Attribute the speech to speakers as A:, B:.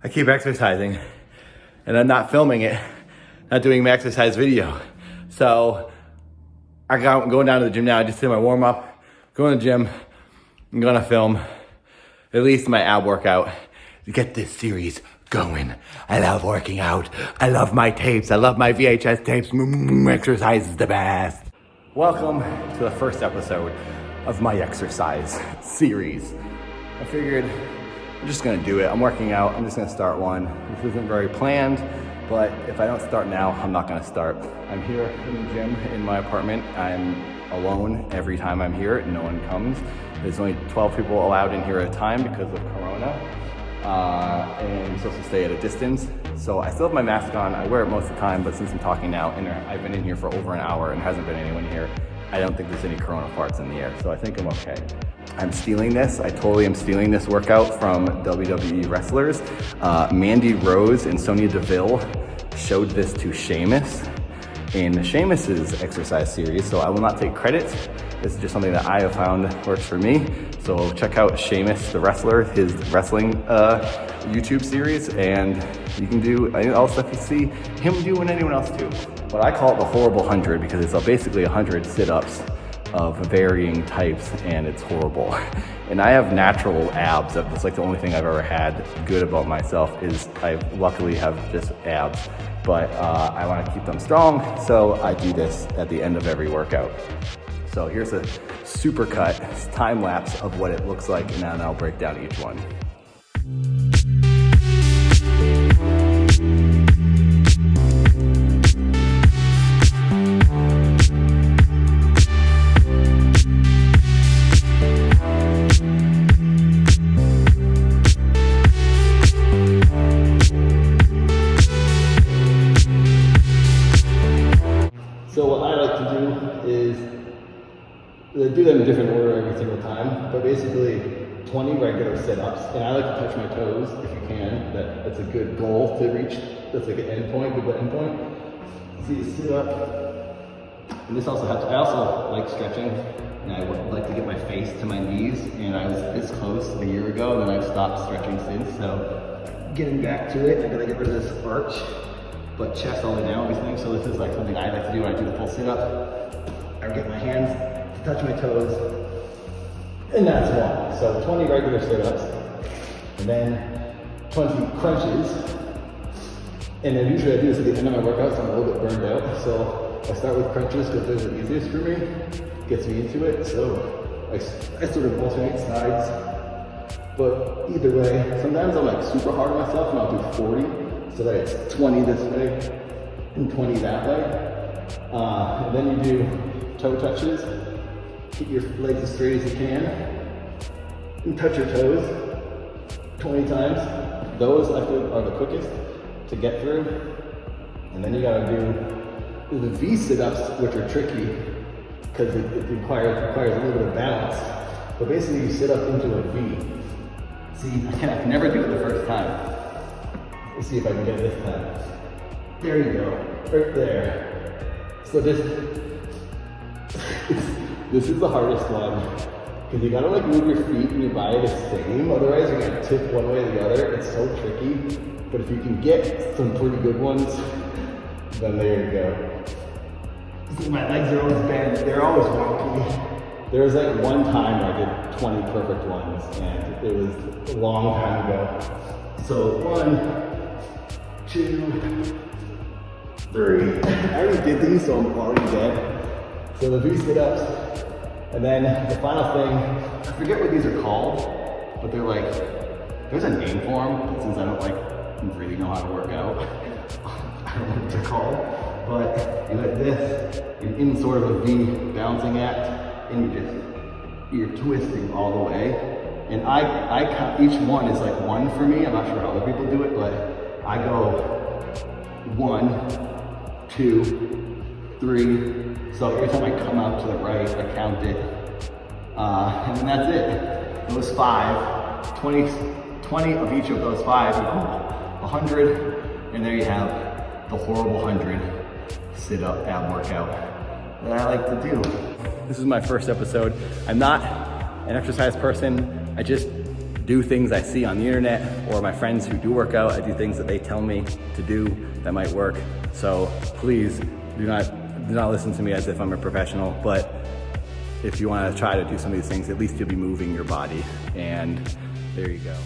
A: I keep exercising and I'm not filming it, not doing my exercise video. So I'm going down to the gym now. I just did my warm up, going to the gym. I'm gonna film at least my ab workout to get this series going. I love working out. I love my tapes. I love my VHS tapes. Exercise is the best. Welcome to the first episode of my exercise series. I figured I'm just gonna do it. I'm working out. I'm just gonna start one. This isn't very planned, but if I don't start now, I'm not gonna start. I'm here in the gym in my apartment. I'm alone every time I'm here. No one comes. There's only 12 people allowed in here at a time because of Corona. And you're supposed to stay at a distance. So I still have my mask on. I wear it most of the time, but since I'm talking now, and I've been in here for over an hour and hasn't been anyone here, I don't think there's any Corona farts in the air. So I think I'm okay. I'm stealing this. I totally am stealing this workout from WWE wrestlers. Mandy Rose and Sonya Deville showed this to Sheamus in Sheamus's exercise series. So I will not take credit. This is just something that I have found works for me. So check out Sheamus, the wrestler, his wrestling YouTube series, and you can do all the stuff you see him do and anyone else do. But I call it the horrible 100 because it's basically 100 sit-ups of varying types, and it's horrible. And I have natural abs. That's like the only thing I've ever had good about myself is I luckily have just abs, but I want to keep them strong, so I do this at the end of every workout. So here's a super cut time lapse of what it looks like, and then I'll break down each one. So what I like to do is do them in different order every single time, but basically 20 regular sit-ups, and I like to touch my toes if you can. That's a good goal to reach. That's like an end point, good end point. So you sit up, and this also helps. I also like stretching, and I would like to get my face to my knees, and I was this close a year ago, and then I've stopped stretching since, so getting back to it, I gotta get rid of this arch, but chest all the way down, everything. So this is like something I like to do when I do the full sit-up. I get my hands to touch my toes, and that's one. So 20 regular sit-ups, and then 20 crunches. And then usually I do this at the end of my workout, so I'm a little bit burned out. So I start with crunches because they're the easiest for me, gets me into it. So I sort of alternate sides. But either way, sometimes I'm like super hard on myself and I'll do 40. So that it's 20 this way and 20 that way. And then you do toe touches. Keep your legs as straight as you can. And touch your toes 20 times. Those I feel are the quickest to get through. And then you gotta do the V sit-ups, which are tricky because it requires a little bit of balance. But basically you sit up into a V. See, I can never do it the first time. Let's see if I can get it this time. There you go, right there. So this is the hardest one because you gotta like move your feet and your body the same. Otherwise, you're gonna tip one way or the other. It's so tricky. But if you can get some pretty good ones, then there you go. See, my legs are always bent. They're always wonky. There was like one time I did 20 perfect ones, and it was a long time ago. So 1, 2, 3. I already did these, so I'm already dead. So the V sit-ups, and then the final thing, I forget what these are called, but they're like, there's a name for them, but since I don't really know how to work out, I don't know what they're called, but you're like this, you're in sort of a V balancing act, and you're twisting all the way. And I count, each one is like 1 for me. I'm not sure how other people do it, but I go 1, 2, 3. So every time I come out to the right, I count it. And then that's it. Those 5, 20 of each of those 5 equal 100. And there you have the horrible 100 sit-up ab workout that I like to do. This is my first episode. I'm not an exercise person. I just do things I see on the internet, or my friends who do work out, I do things that they tell me to do that might work. So please do not listen to me as if I'm a professional, but if you want to try to do some of these things, at least you'll be moving your body. And there you go.